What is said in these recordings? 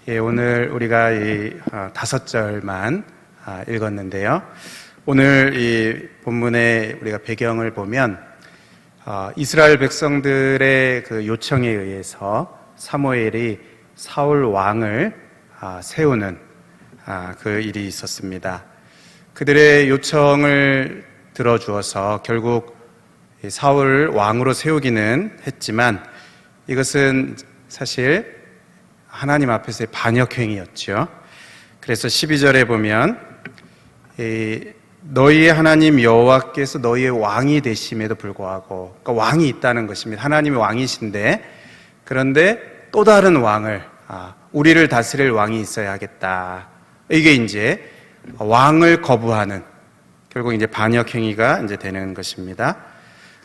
오늘 우리가 이 5절만 읽었는데요. 오늘 이 본문의 우리가 배경을 보면 이스라엘 백성들의 그 요청에 의해서 사무엘이 사울 왕을 세우는 그 일이 있었습니다. 그들의 요청을 들어주어서 결국 사울 왕으로 세우기는 했지만 이것은 사실 하나님 앞에서의 반역행위였죠. 그래서 12절에 보면 너희의 하나님 여호와께서 너희의 왕이 되심에도 불구하고, 그러니까 왕이 있다는 것입니다. 하나님이 왕이신데, 그런데 또 다른 왕을, 우리를 다스릴 왕이 있어야 하겠다. 이게 이제 왕을 거부하는, 결국 이제 반역행위가 이제 되는 것입니다.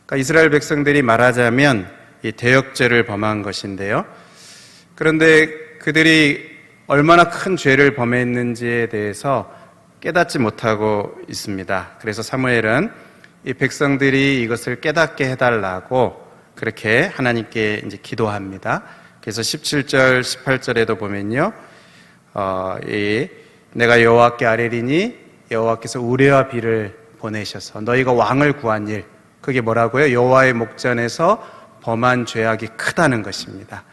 그러니까 이스라엘 백성들이 말하자면 이 대역죄를 범한 것인데요. 그런데 그들이 얼마나 큰 죄를 범했는지에 대해서 깨닫지 못하고 있습니다. 그래서 사무엘은 이 백성들이 이것을 깨닫게 해달라고 그렇게 하나님께 이제 기도합니다. 그래서 17절, 18절에도 보면요, 내가 여호와께 아뢰리니 여호와께서 우레와 비를 보내셔서 너희가 왕을 구한 일, 그게 뭐라고요? 여호와의 목전에서 범한 죄악이 크다는 것입니다.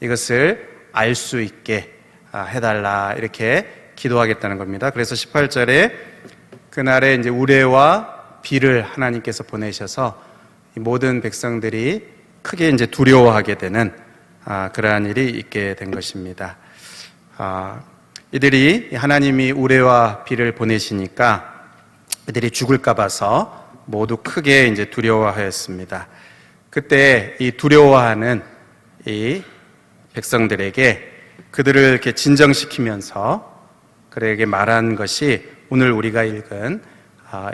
이것을 알 수 있게 해달라, 이렇게 기도하겠다는 겁니다. 그래서 18절에 그날에 이제 우레와 비를 하나님께서 보내셔서 모든 백성들이 크게 이제 두려워하게 되는 그러한 일이 있게 된 것입니다. 이들이 하나님이 우레와 비를 보내시니까 이들이 죽을까 봐서 모두 크게 이제 두려워하였습니다. 그때 이 두려워하는 이 백성들에게 그들을 이렇게 진정시키면서 그들에게 말한 것이 오늘 우리가 읽은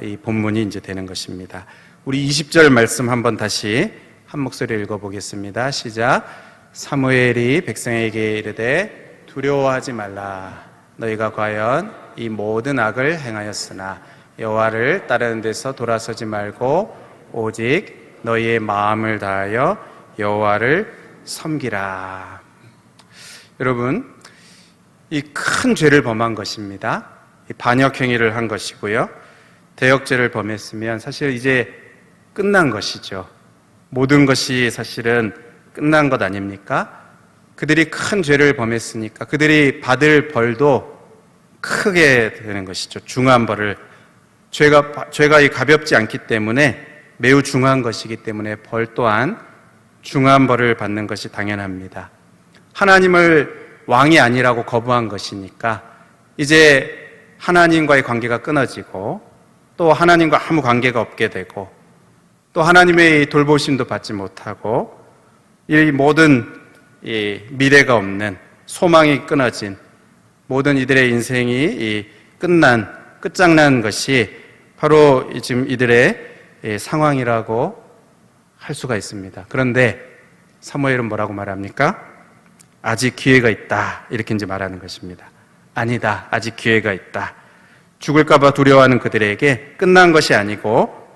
이 본문이 이제 되는 것입니다. 우리 20절 말씀 한번 다시 한 목소리 읽어보겠습니다. 시작. 사무엘이 백성에게 이르되 두려워하지 말라. 너희가 과연 이 모든 악을 행하였으나 여호와를 따르는 데서 돌아서지 말고 오직 너희의 마음을 다하여 여호와를 섬기라. 여러분, 이 큰 죄를 범한 것입니다. 이 반역행위를 한 것이고요. 대역죄를 범했으면 사실 이제 끝난 것이죠. 모든 것이 사실은 끝난 것 아닙니까? 그들이 큰 죄를 범했으니까 그들이 받을 벌도 크게 되는 것이죠. 중한 벌을. 죄가 가볍지 않기 때문에 매우 중한 것이기 때문에 벌 또한 중한 벌을 받는 것이 당연합니다. 하나님을 왕이 아니라고 거부한 것이니까 이제 하나님과의 관계가 끊어지고 또 하나님과 아무 관계가 없게 되고 또 하나님의 돌보심도 받지 못하고 이 모든 이 미래가 없는 소망이 끊어진 모든 이들의 인생이 끝장난 것이 바로 지금 이들의 상황이라고 할 수가 있습니다. 그런데 사무엘은 뭐라고 말합니까? 아직 기회가 있다, 이렇게 이제 말하는 것입니다. 아니다, 아직 기회가 있다. 죽을까봐 두려워하는 그들에게 끝난 것이 아니고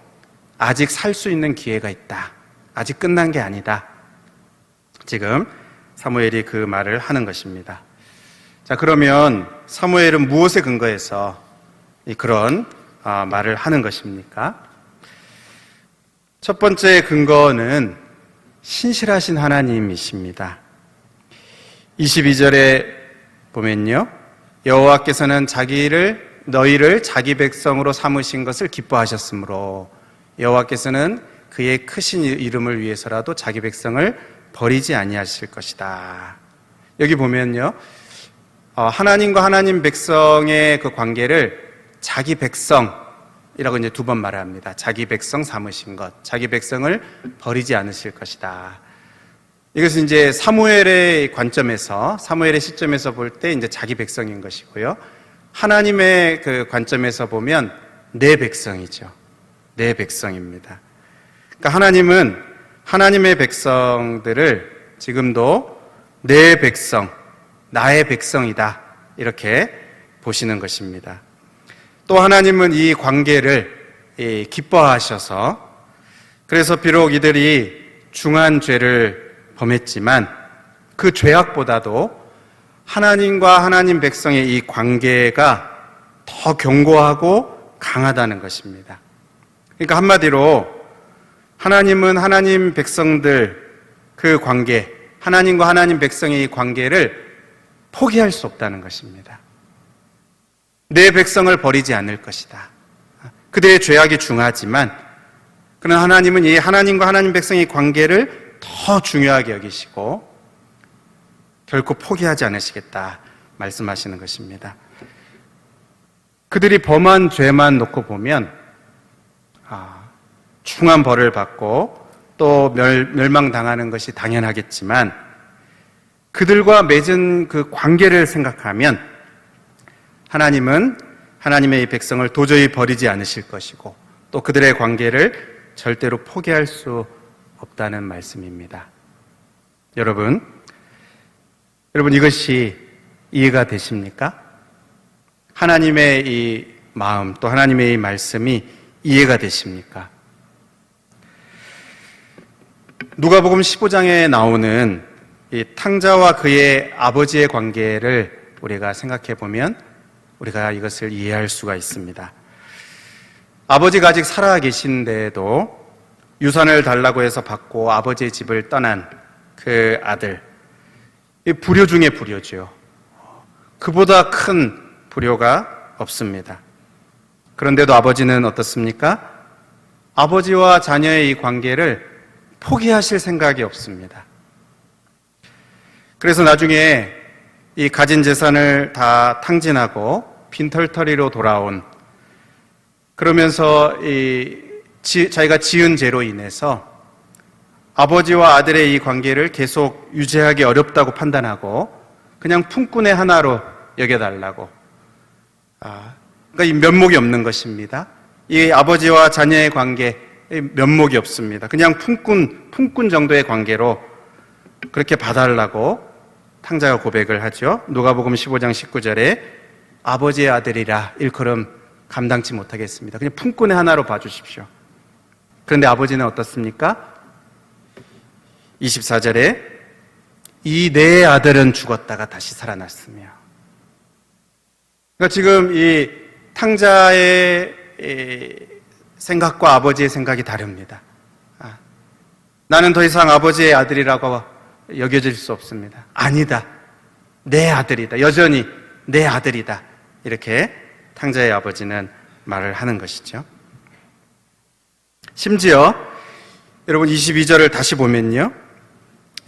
아직 살 수 있는 기회가 있다. 아직 끝난 게 아니다. 지금 사무엘이 그 말을 하는 것입니다. 자, 그러면 사무엘은 무엇에 근거해서 그런 말을 하는 것입니까? 첫 번째 근거는 신실하신 하나님이십니다. 22절에 보면요, 여호와께서는 너희를 자기 백성으로 삼으신 것을 기뻐하셨으므로 여호와께서는 그의 크신 이름을 위해서라도 자기 백성을 버리지 아니하실 것이다. 여기 보면요, 하나님과 하나님 백성의 그 관계를 자기 백성이라고 이제 2번 말합니다. 자기 백성 삼으신 것, 자기 백성을 버리지 않으실 것이다. 이것은 이제 사무엘의 관점에서, 사무엘의 시점에서 볼 때 이제 자기 백성인 것이고요. 하나님의 그 관점에서 보면 내 백성이죠. 내 백성입니다. 그러니까 하나님은 하나님의 백성들을 지금도 내 백성, 나의 백성이다, 이렇게 보시는 것입니다. 또 하나님은 이 관계를 기뻐하셔서, 그래서 비록 이들이 중한 죄를 범했지만 그 죄악보다도 하나님과 하나님 백성의 이 관계가 더 견고하고 강하다는 것입니다. 그러니까 한마디로 하나님은 하나님 백성들 그 관계, 하나님과 하나님 백성의 이 관계를 포기할 수 없다는 것입니다. 내 백성을 버리지 않을 것이다. 그들의 죄악이 중하지만 그러나 하나님은 이 하나님과 하나님 백성의 관계를 더 중요하게 여기시고 결코 포기하지 않으시겠다 말씀하시는 것입니다. 그들이 범한 죄만 놓고 보면 중한 벌을 받고 또 멸망당하는 것이 당연하겠지만 그들과 맺은 그 관계를 생각하면 하나님은 하나님의 이 백성을 도저히 버리지 않으실 것이고 또 그들의 관계를 절대로 포기할 수 없다는 말씀입니다. 여러분 이것이 이해가 되십니까? 하나님의 이 마음 또 하나님의 이 말씀이 이해가 되십니까? 누가복음 15장에 나오는 이 탕자와 그의 아버지의 관계를 우리가 생각해 보면 우리가 이것을 이해할 수가 있습니다. 아버지가 아직 살아 계신데도 유산을 달라고 해서 받고 아버지의 집을 떠난 그 아들, 이 불효 중에 불효죠. 그보다 큰 불효가 없습니다. 그런데도 아버지는 어떻습니까? 아버지와 자녀의 이 관계를 포기하실 생각이 없습니다. 그래서 나중에 이 가진 재산을 다 탕진하고 빈털터리로 돌아온, 그러면서 자기가 지은 죄로 인해서 아버지와 아들의 이 관계를 계속 유지하기 어렵다고 판단하고 그냥 품꾼의 하나로 여겨달라고. 그러니까 이 면목이 없는 것입니다. 이 아버지와 자녀의 관계 면목이 없습니다. 그냥 품꾼 정도의 관계로 그렇게 봐달라고 탕자가 고백을 하죠. 누가복음 15장 19절에 아버지의 아들이라 일컬음 감당치 못하겠습니다. 그냥 품꾼의 하나로 봐주십시오. 그런데 아버지는 어떻습니까? 24절에 이 내 아들은 죽었다가 다시 살아났으며. 그러니까 지금 이 탕자의 생각과 아버지의 생각이 다릅니다. 나는 더 이상 아버지의 아들이라고 여겨질 수 없습니다. 아니다. 내 아들이다. 여전히 내 아들이다. 이렇게 탕자의 아버지는 말을 하는 것이죠. 심지어 여러분 22절을 다시 보면요.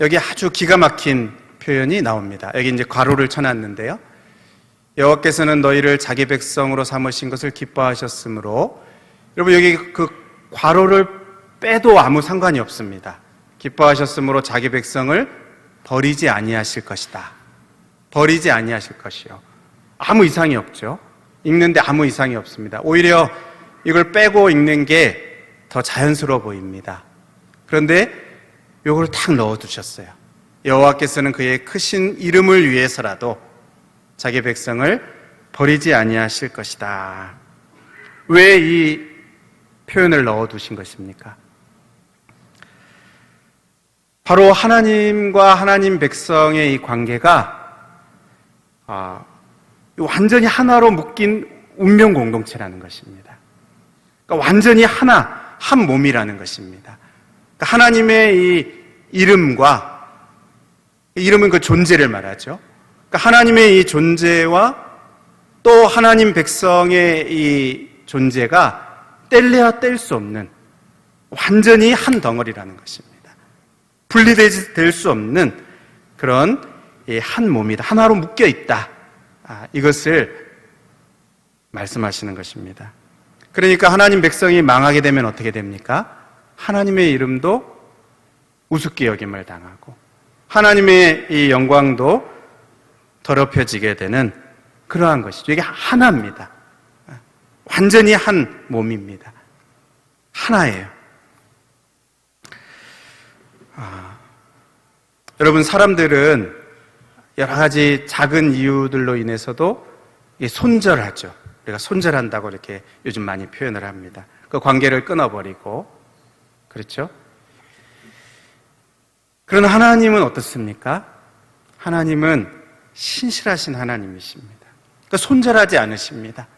여기 아주 기가 막힌 표현이 나옵니다. 여기 이제 괄호를 쳐놨는데요. 여호와께서는 너희를 자기 백성으로 삼으신 것을 기뻐하셨으므로, 여러분 여기 그 괄호를 빼도 아무 상관이 없습니다. 기뻐하셨으므로 자기 백성을 버리지 아니하실 것이다. 버리지 아니하실 것이요. 아무 이상이 없죠. 읽는데 아무 이상이 없습니다. 오히려 이걸 빼고 읽는 게 더 자연스러워 보입니다. 그런데 이걸 탁 넣어두셨어요. 여호와께서는 그의 크신 이름을 위해서라도 자기 백성을 버리지 아니하실 것이다. 왜 이 표현을 넣어두신 것입니까? 바로 하나님과 하나님 백성의 이 관계가 완전히 하나로 묶인 운명 공동체라는 것입니다. 그러니까 완전히 하나, 한 몸이라는 것입니다. 그러니까 하나님의 이 이름과, 이름은 그 존재를 말하죠. 그러니까 하나님의 이 존재와 또 하나님 백성의 이 존재가 뗄래야 뗄 수 없는 완전히 한 덩어리라는 것입니다. 분리될 수 없는 그런 한 몸이다. 하나로 묶여 있다. 이것을 말씀하시는 것입니다. 그러니까 하나님 백성이 망하게 되면 어떻게 됩니까? 하나님의 이름도 우습게 여김을 당하고 하나님의 이 영광도 더럽혀지게 되는 그러한 것이죠. 이게 하나입니다. 완전히 한 몸입니다. 하나예요. 여러분, 사람들은 여러 가지 작은 이유들로 인해서도 손절하죠. 우리가 손절한다고 이렇게 요즘 많이 표현을 합니다. 그 관계를 끊어버리고, 그렇죠? 그러나 하나님은 어떻습니까? 하나님은 신실하신 하나님이십니다. 그러니까 손절하지 않으십니다.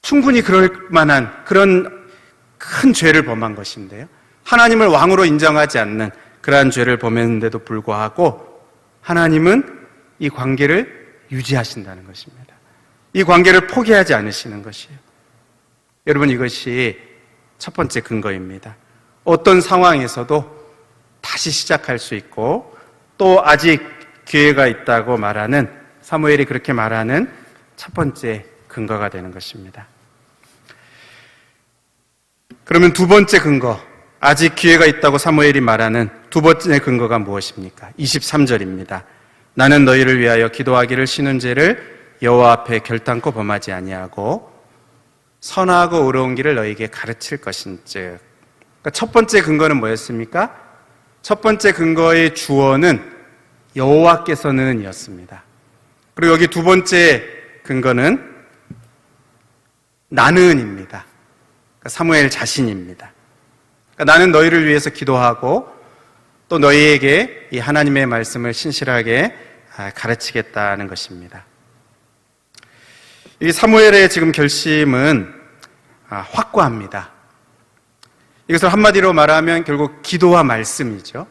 충분히 그럴 만한 그런 큰 죄를 범한 것인데요. 하나님을 왕으로 인정하지 않는 그러한 죄를 범했는데도 불구하고 하나님은 이 관계를 유지하신다는 것입니다. 이 관계를 포기하지 않으시는 것이에요. 여러분, 이것이 첫 번째 근거입니다. 어떤 상황에서도 다시 시작할 수 있고 또 아직 기회가 있다고 말하는, 사무엘이 그렇게 말하는 첫 번째 근거가 되는 것입니다. 그러면 두 번째 근거, 아직 기회가 있다고 사무엘이 말하는 두 번째 근거가 무엇입니까? 23절입니다. 나는 너희를 위하여 기도하기를 쉬는 죄를 여호와 앞에 결단코 범하지 아니하고 선하고 의로운 길을 너희에게 가르칠 것인즉. 그러니까 첫 번째 근거는 뭐였습니까? 첫 번째 근거의 주어는 여호와께서는 이었습니다. 그리고 여기 두 번째 근거는 나는입니다. 그러니까 사무엘 자신입니다. 그러니까 나는 너희를 위해서 기도하고 또 너희에게 이 하나님의 말씀을 신실하게 가르치겠다는 것입니다. 이 사무엘의 지금 결심은 확고합니다. 이것을 한마디로 말하면 결국 기도와 말씀이죠.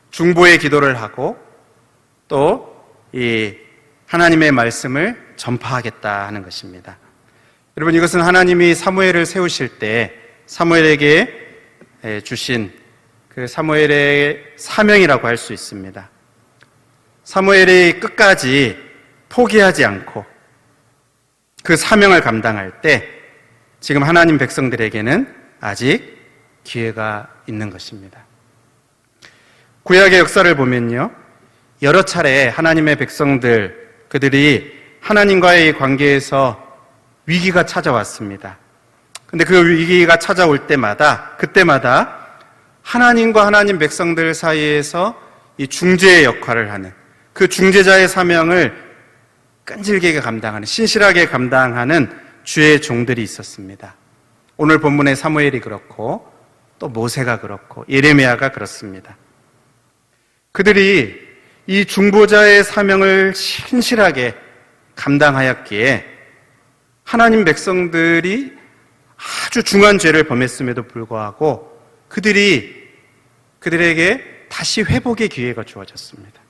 중보의 기도를 하고 또 이 하나님의 말씀을 전파하겠다 하는 것입니다. 여러분, 이것은 하나님이 사무엘을 세우실 때 사무엘에게 주신 그 사무엘의 사명이라고 할 수 있습니다. 사무엘이 끝까지 포기하지 않고 그 사명을 감당할 때 지금 하나님 백성들에게는 아직 기회가 있는 것입니다. 구약의 역사를 보면요, 여러 차례 하나님의 백성들, 그들이 하나님과의 관계에서 위기가 찾아왔습니다. 근데 그 위기가 찾아올 때마다, 그때마다 하나님과 하나님 백성들 사이에서 이 중재의 역할을 하는, 그 중재자의 사명을 끈질기게 감당하는, 신실하게 감당하는 주의 종들이 있었습니다. 오늘 본문의 사무엘이 그렇고 또 모세가 그렇고 예레미야가 그렇습니다. 그들이 이 중보자의 사명을 신실하게 감당하였기에 하나님 백성들이 아주 중한 죄를 범했음에도 불구하고 그들에게 다시 회복의 기회가 주어졌습니다.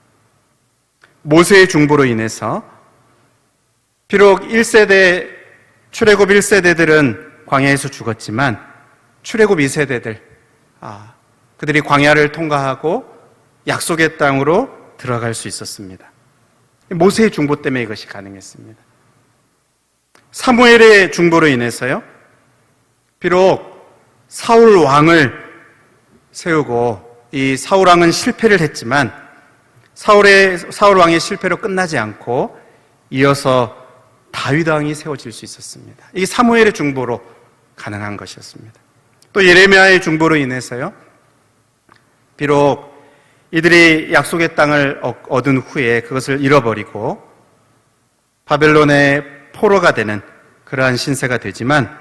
모세의 중보로 인해서 비록 1세대, 출애굽 1세대들은 광야에서 죽었지만 출애굽 2세대들, 그들이 광야를 통과하고 약속의 땅으로 들어갈 수 있었습니다. 모세의 중보 때문에 이것이 가능했습니다. 사무엘의 중보로 인해서요, 비록 사울 왕을 세우고 이 사울 왕은 실패를 했지만 사울 왕의 실패로 끝나지 않고 이어서 다윗 왕이 세워질 수 있었습니다. 이게 사무엘의 중보로 가능한 것이었습니다. 또 예레미야의 중보로 인해서요, 비록 이들이 약속의 땅을 얻은 후에 그것을 잃어버리고 바벨론의 포로가 되는 그러한 신세가 되지만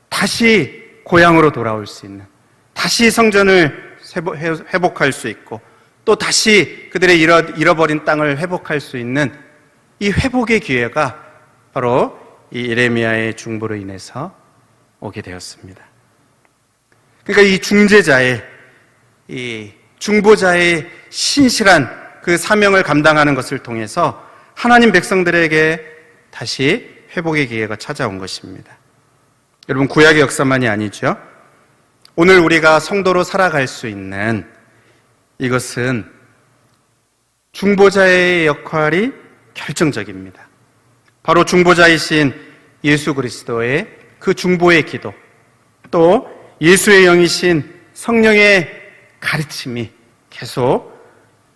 다시 고향으로 돌아올 수 있는, 다시 성전을 회복할 수 있고 또 다시 그들의 잃어버린 땅을 회복할 수 있는 이 회복의 기회가 바로 이 예레미야의 중보로 인해서 오게 되었습니다. 그러니까 이 중재자의, 이 중보자의 신실한 그 사명을 감당하는 것을 통해서 하나님 백성들에게 다시 회복의 기회가 찾아온 것입니다. 여러분, 구약의 역사만이 아니죠. 오늘 우리가 성도로 살아갈 수 있는 이것은 중보자의 역할이 결정적입니다. 바로 중보자이신 예수 그리스도의 그 중보의 기도, 또 예수의 영이신 성령의 가르침이 계속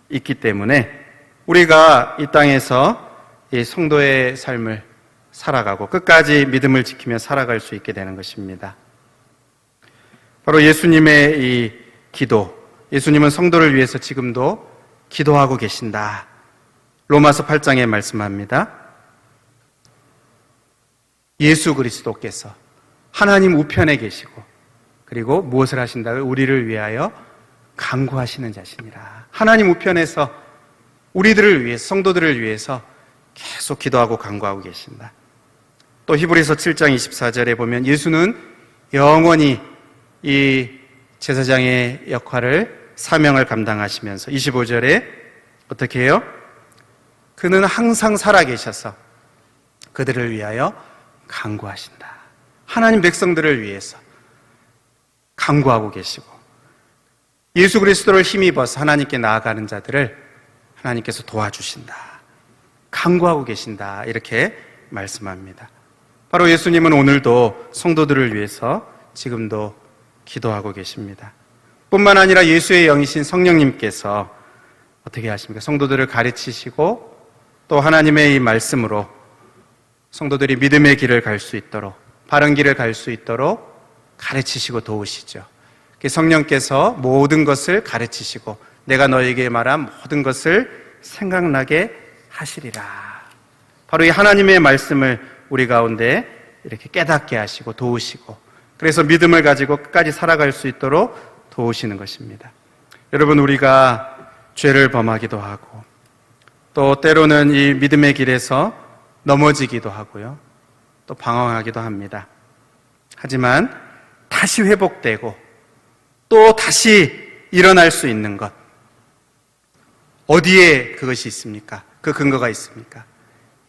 있기 때문에 우리가 이 땅에서 이 성도의 삶을 살아가고 끝까지 믿음을 지키며 살아갈 수 있게 되는 것입니다. 바로 예수님의 이 기도, 예수님은 성도를 위해서 지금도 기도하고 계신다. 로마서 8장에 말씀합니다. 예수 그리스도께서 하나님 우편에 계시고 그리고 무엇을 하신다고요? 우리를 위하여 간구하시는 자신이라. 하나님 우편에서 우리들을 위해서, 성도들을 위해서 계속 기도하고 간구하고 계신다. 또 히브리서 7장 24절에 보면 예수는 영원히 이 제사장의 역할을, 사명을 감당하시면서 25절에 어떻게 해요? 그는 항상 살아계셔서 그들을 위하여 간구하신다. 하나님 백성들을 위해서 간구하고 계시고, 예수 그리스도를 힘입어서 하나님께 나아가는 자들을 하나님께서 도와주신다, 간구하고 계신다, 이렇게 말씀합니다. 바로 예수님은 오늘도 성도들을 위해서 지금도 기도하고 계십니다. 뿐만 아니라 예수의 영이신 성령님께서 어떻게 하십니까? 성도들을 가르치시고 또 하나님의 이 말씀으로 성도들이 믿음의 길을 갈 수 있도록, 바른 길을 갈 수 있도록 가르치시고 도우시죠. 성령께서 모든 것을 가르치시고 내가 너에게 말한 모든 것을 생각나게 하시리라. 바로 이 하나님의 말씀을 우리 가운데 이렇게 깨닫게 하시고 도우시고, 그래서 믿음을 가지고 끝까지 살아갈 수 있도록 도우시는 것입니다. 여러분, 우리가 죄를 범하기도 하고 또 때로는 이 믿음의 길에서 넘어지기도 하고요, 또 방황하기도 합니다. 하지만 다시 회복되고 또 다시 일어날 수 있는 것, 어디에 그것이 있습니까? 그 근거가 있습니까?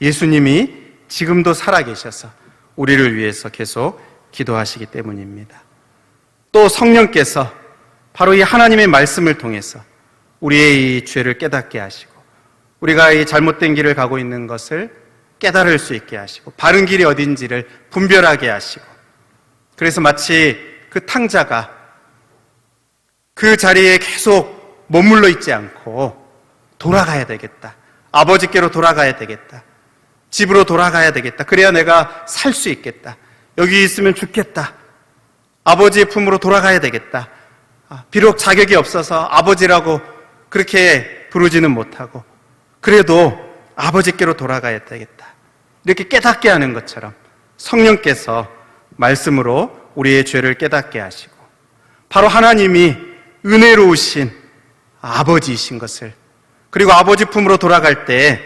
예수님이 지금도 살아계셔서 우리를 위해서 계속 기도하시기 때문입니다. 또 성령께서 바로 이 하나님의 말씀을 통해서 우리의 이 죄를 깨닫게 하시고, 우리가 이 잘못된 길을 가고 있는 것을 깨달을 수 있게 하시고, 바른 길이 어딘지를 분별하게 하시고, 그래서 마치 그 탕자가 그 자리에 계속 머물러 있지 않고 돌아가야 되겠다, 아버지께로 돌아가야 되겠다, 집으로 돌아가야 되겠다, 그래야 내가 살 수 있겠다, 여기 있으면 죽겠다, 아버지의 품으로 돌아가야 되겠다, 비록 자격이 없어서 아버지라고 그렇게 부르지는 못하고 그래도 아버지께로 돌아가야 되겠다, 이렇게 깨닫게 하는 것처럼 성령께서 말씀으로 우리의 죄를 깨닫게 하시고, 바로 하나님이 은혜로우신 아버지이신 것을, 그리고 아버지 품으로 돌아갈 때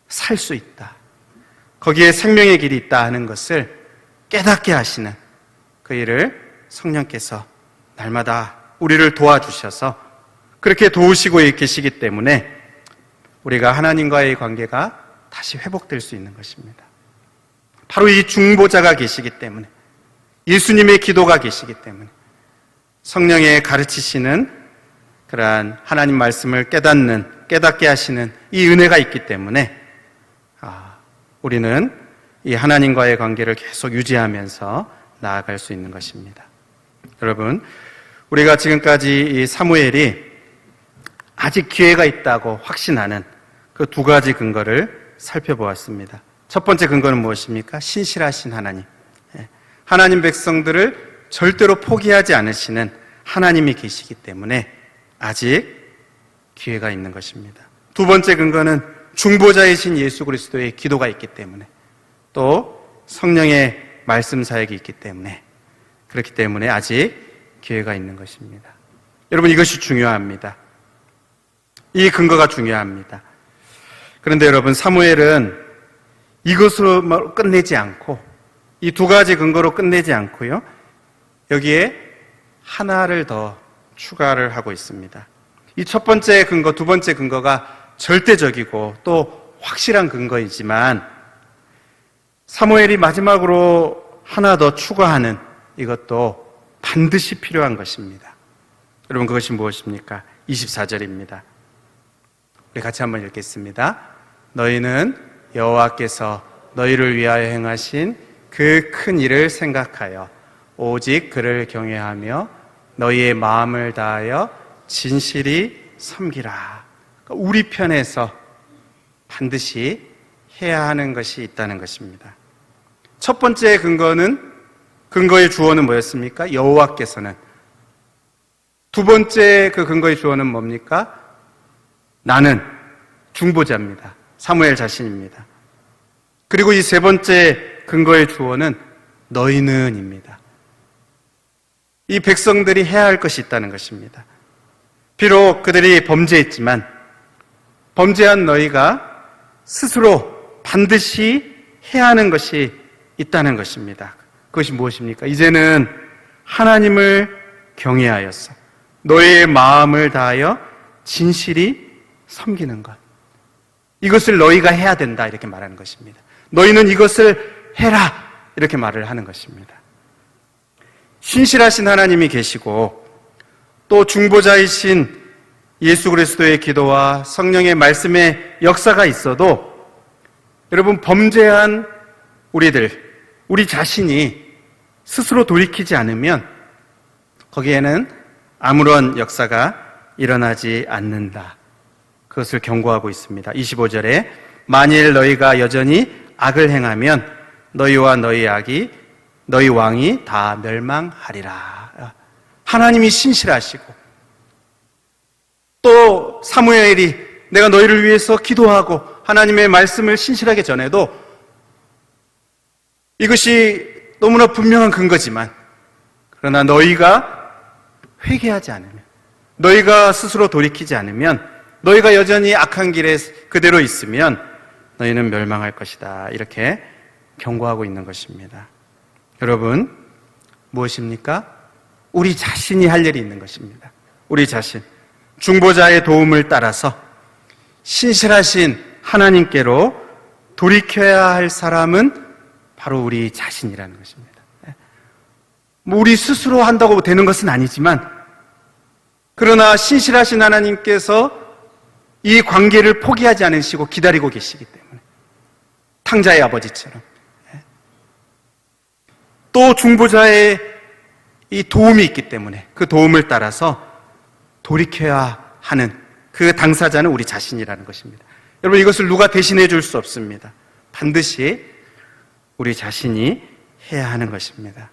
살 수 있다, 거기에 생명의 길이 있다 하는 것을 깨닫게 하시는 그 일을 성령께서 날마다 우리를 도와주셔서 그렇게 도우시고 계시기 때문에 우리가 하나님과의 관계가 다시 회복될 수 있는 것입니다. 바로 이 중보자가 계시기 때문에, 예수님의 기도가 계시기 때문에, 성령의 가르치시는 그러한 하나님 말씀을 깨닫게 하시는 이 은혜가 있기 때문에 우리는 이 하나님과의 관계를 계속 유지하면서 나아갈 수 있는 것입니다. 여러분, 우리가 지금까지 이 사무엘이 아직 기회가 있다고 확신하는 그 두 가지 근거를 살펴보았습니다. 첫 번째 근거는 무엇입니까? 신실하신 하나님. 하나님 백성들을 절대로 포기하지 않으시는 하나님이 계시기 때문에 아직 기회가 있는 것입니다. 두 번째 근거는 중보자이신 예수 그리스도의 기도가 있기 때문에, 또 성령의 말씀 사역이 있기 때문에, 그렇기 때문에 아직 기회가 있는 것입니다. 여러분, 이것이 중요합니다. 이 근거가 중요합니다. 그런데 여러분, 사무엘은 이것으로 끝내지 않고, 이 두 가지 근거로 끝내지 않고요, 여기에 하나를 더 추가를 하고 있습니다. 이 첫 번째 근거, 두 번째 근거가 절대적이고 또 확실한 근거이지만, 사무엘이 마지막으로 하나 더 추가하는 이것도 반드시 필요한 것입니다. 여러분, 그것이 무엇입니까? 24절입니다. 우리 같이 한번 읽겠습니다. 너희는 여호와께서 너희를 위하여 행하신 그 큰 일을 생각하여 오직 그를 경외하며 너희의 마음을 다하여 진실이 섬기라. 우리 편에서 반드시 해야 하는 것이 있다는 것입니다. 첫 번째 근거의 주어는 뭐였습니까? 여호와께서는. 두 번째 그 근거의 주어는 뭡니까? 나는, 중보자입니다. 사무엘 자신입니다. 그리고 이 세 번째 근거의 주어는 너희는입니다. 이 백성들이 해야 할 것이 있다는 것입니다. 비록 그들이 범죄했지만 범죄한 너희가 스스로 반드시 해야 하는 것이 있다는 것입니다. 그것이 무엇입니까? 이제는 하나님을 경외하여서 너희의 마음을 다하여 진실이 섬기는 것. 이것을 너희가 해야 된다 이렇게 말하는 것입니다. 너희는 이것을 해라 이렇게 말을 하는 것입니다. 신실하신 하나님이 계시고 또 중보자이신 예수 그리스도의 기도와 성령의 말씀의 역사가 있어도 여러분 범죄한 우리 자신이 스스로 돌이키지 않으면 거기에는 아무런 역사가 일어나지 않는다. 그것을 경고하고 있습니다. 25절에 만일 너희가 여전히 악을 행하면 너희와 너희 왕이 다 멸망하리라. 하나님이 신실하시고 또 사무엘이 내가 너희를 위해서 기도하고 하나님의 말씀을 신실하게 전해도 이것이 너무나 분명한 근거지만 그러나 너희가 회개하지 않으면 너희가 스스로 돌이키지 않으면 너희가 여전히 악한 길에 그대로 있으면 너희는 멸망할 것이다. 이렇게 경고하고 있는 것입니다. 여러분, 무엇입니까? 우리 자신이 할 일이 있는 것입니다. 우리 자신. 중보자의 도움을 따라서 신실하신 하나님께로 돌이켜야 할 사람은 바로 우리 자신이라는 것입니다. 우리 스스로 한다고 되는 것은 아니지만 그러나 신실하신 하나님께서 이 관계를 포기하지 않으시고 기다리고 계시기 때문에 탕자의 아버지처럼 또 중보자의 이 도움이 있기 때문에 그 도움을 따라서 돌이켜야 하는 그 당사자는 우리 자신이라는 것입니다. 여러분 이것을 누가 대신해 줄 수 없습니다. 반드시 우리 자신이 해야 하는 것입니다.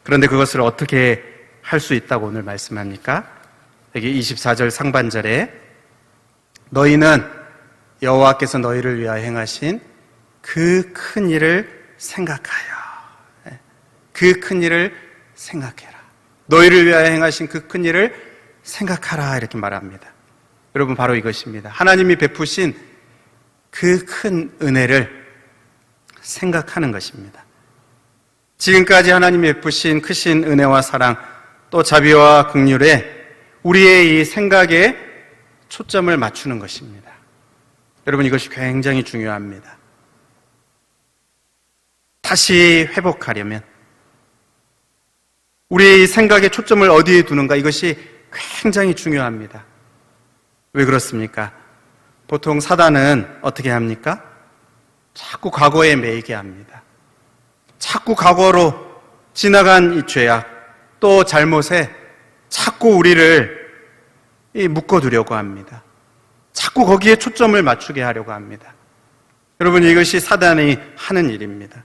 그런데 그것을 어떻게 할 수 있다고 오늘 말씀합니까? 여기 24절 상반절에 너희는 여호와께서 너희를 위하여 행하신 그 큰 일을 생각하여 그 큰 일을 생각해라. 너희를 위하여 행하신 그 큰 일을 생각하라 이렇게 말합니다. 여러분 바로 이것입니다. 하나님이 베푸신 그 큰 은혜를 생각하는 것입니다. 지금까지 하나님이 베푸신 크신 은혜와 사랑 또 자비와 긍휼에 우리의 이 생각에 초점을 맞추는 것입니다. 여러분 이것이 굉장히 중요합니다. 다시 회복하려면 우리의 생각의 초점을 어디에 두는가 이것이 굉장히 중요합니다. 왜 그렇습니까? 보통 사단은 어떻게 합니까? 자꾸 과거에 매이게 합니다. 자꾸 과거로 지나간 이 죄악 또 잘못에 자꾸 우리를 묶어두려고 합니다. 자꾸 거기에 초점을 맞추게 하려고 합니다. 여러분 이것이 사단이 하는 일입니다.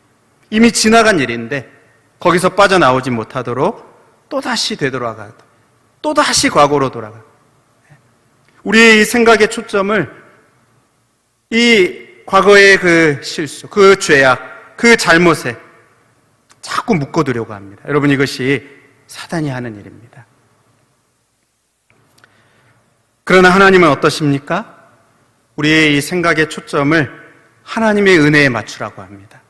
이미 지나간 일인데 거기서 빠져나오지 못하도록 또다시 되돌아가고 또다시 과거로 돌아가고 우리의 이 생각의 초점을 이 과거의 그 실수, 그 죄악, 그 잘못에 자꾸 묶어두려고 합니다. 여러분 이것이 사단이 하는 일입니다. 그러나 하나님은 어떠십니까? 우리의 이 생각의 초점을 하나님의 은혜에 맞추라고 합니다.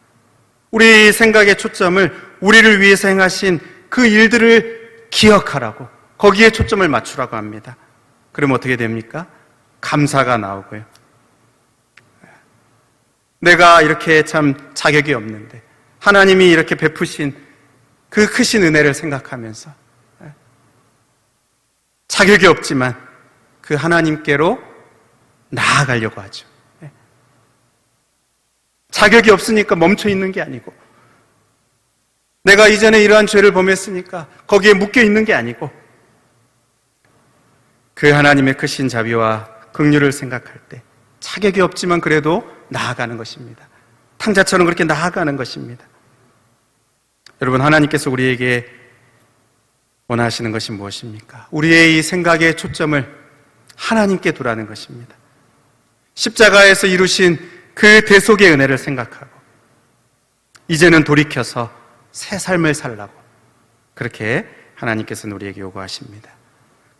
우리의 생각의 초점을 우리를 위해서 행하신 그 일들을 기억하라고 거기에 초점을 맞추라고 합니다. 그럼 어떻게 됩니까? 감사가 나오고요. 내가 이렇게 참 자격이 없는데 하나님이 이렇게 베푸신 그 크신 은혜를 생각하면서 자격이 없지만 그 하나님께로 나아가려고 하죠. 자격이 없으니까 멈춰 있는 게 아니고 내가 이전에 이러한 죄를 범했으니까 거기에 묶여 있는 게 아니고 그 하나님의 크신 자비와 긍휼을 생각할 때 자격이 없지만 그래도 나아가는 것입니다. 탕자처럼 그렇게 나아가는 것입니다. 여러분 하나님께서 우리에게 원하시는 것이 무엇입니까? 우리의 이 생각의 초점을 하나님께 두라는 것입니다. 십자가에서 이루신 그 대속의 은혜를 생각하고 이제는 돌이켜서 새 삶을 살라고 그렇게 하나님께서는 우리에게 요구하십니다.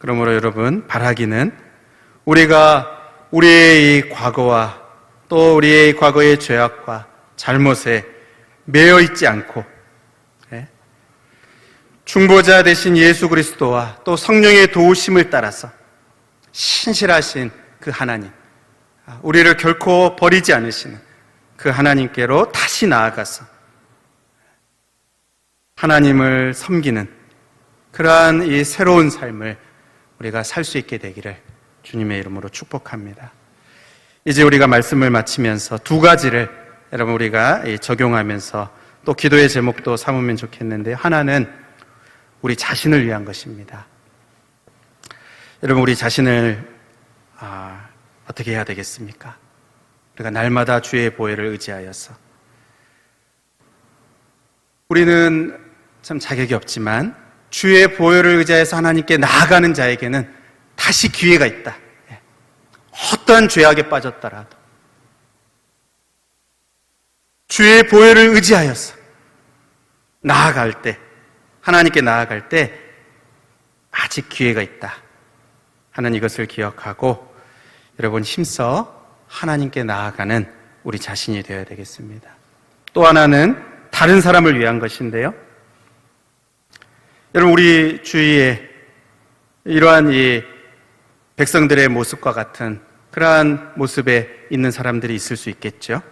그러므로 여러분, 바라기는 우리가 우리의 이 과거와 또 우리의 과거의 죄악과 잘못에 매여 있지 않고 중보자 되신 예수 그리스도와 또 성령의 도우심을 따라서 신실하신 그 하나님, 우리를 결코 버리지 않으시는 그 하나님께로 다시 나아가서 하나님을 섬기는 그러한 이 새로운 삶을 우리가 살 수 있게 되기를 주님의 이름으로 축복합니다. 이제 우리가 말씀을 마치면서 두 가지를 여러분 우리가 적용하면서 또 기도의 제목도 삼으면 좋겠는데요. 하나는 우리 자신을 위한 것입니다. 여러분, 우리 자신을 어떻게 해야 되겠습니까? 우리가 날마다 주의 보혈을 의지하여서 우리는 참 자격이 없지만 주의 보혈을 의지해서 하나님께 나아가는 자에게는 다시 기회가 있다. 어떠한 죄악에 빠졌더라도 주의 보혈을 의지하여서 나아갈 때, 하나님께 나아갈 때 아직 기회가 있다 하는 이것을 기억하고 여러분 힘써 하나님께 나아가는 우리 자신이 되어야 되겠습니다. 또 하나는 다른 사람을 위한 것인데요. 여러분, 우리 주위에 이러한 이 백성들의 모습과 같은 그러한 모습에 있는 사람들이 있을 수 있겠죠.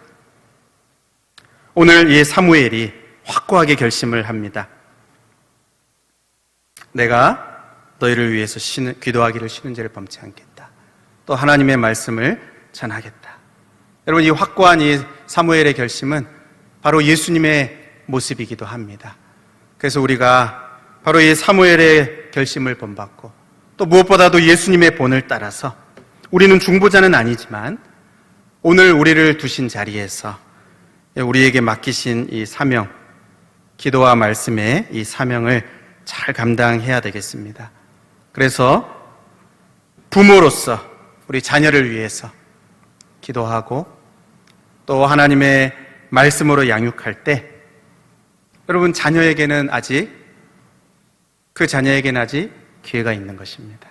오늘 이 사무엘이 확고하게 결심을 합니다. 내가 너희를 위해서 기도하기를 쉬는 죄를 범치 않겠다. 또 하나님의 말씀을 전하겠다. 여러분, 이 확고한 이 사무엘의 결심은 바로 예수님의 모습이기도 합니다. 그래서 우리가 바로 이 사무엘의 결심을 본받고 또 무엇보다도 예수님의 본을 따라서 우리는 중보자는 아니지만 오늘 우리를 두신 자리에서 우리에게 맡기신 이 사명, 기도와 말씀의 이 사명을 잘 감당해야 되겠습니다. 그래서 부모로서 우리 자녀를 위해서 기도하고 또 하나님의 말씀으로 양육할 때 여러분 자녀에게는 아직 기회가 있는 것입니다.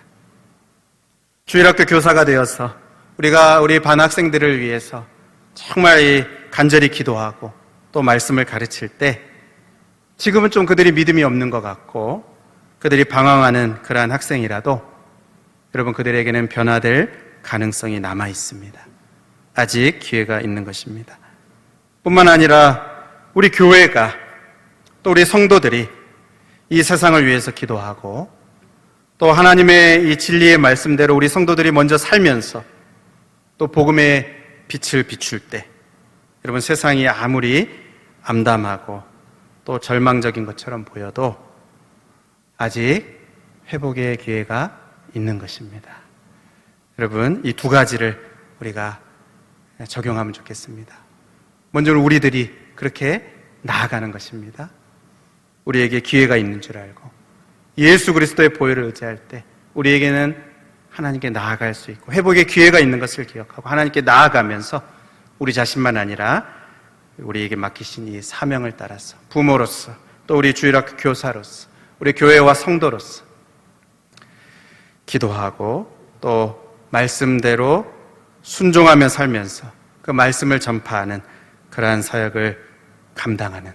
주일학교 교사가 되어서 우리가 우리 반 학생들을 위해서 정말 간절히 기도하고 또 말씀을 가르칠 때 지금은 좀 그들이 믿음이 없는 것 같고 그들이 방황하는 그러한 학생이라도 여러분 그들에게는 변화될 가능성이 남아 있습니다. 아직 기회가 있는 것입니다. 뿐만 아니라 우리 교회가 또 우리 성도들이 이 세상을 위해서 기도하고 또 하나님의 이 진리의 말씀대로 우리 성도들이 먼저 살면서 또 복음의 빛을 비출 때 여러분 세상이 아무리 암담하고 또 절망적인 것처럼 보여도 아직 회복의 기회가 있는 것입니다. 여러분 이 두 가지를 우리가 적용하면 좋겠습니다. 먼저 우리들이 그렇게 나아가는 것입니다. 우리에게 기회가 있는 줄 알고 예수 그리스도의 보혈을 의지할 때 우리에게는 하나님께 나아갈 수 있고 회복의 기회가 있는 것을 기억하고 하나님께 나아가면서 우리 자신만 아니라 우리에게 맡기신 이 사명을 따라서 부모로서 또 우리 주일학교 교사로서 우리 교회와 성도로서 기도하고 또 말씀대로 순종하며 살면서 그 말씀을 전파하는 그러한 사역을 감당하는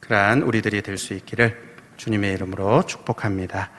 그러한 우리들이 될 수 있기를 주님의 이름으로 축복합니다.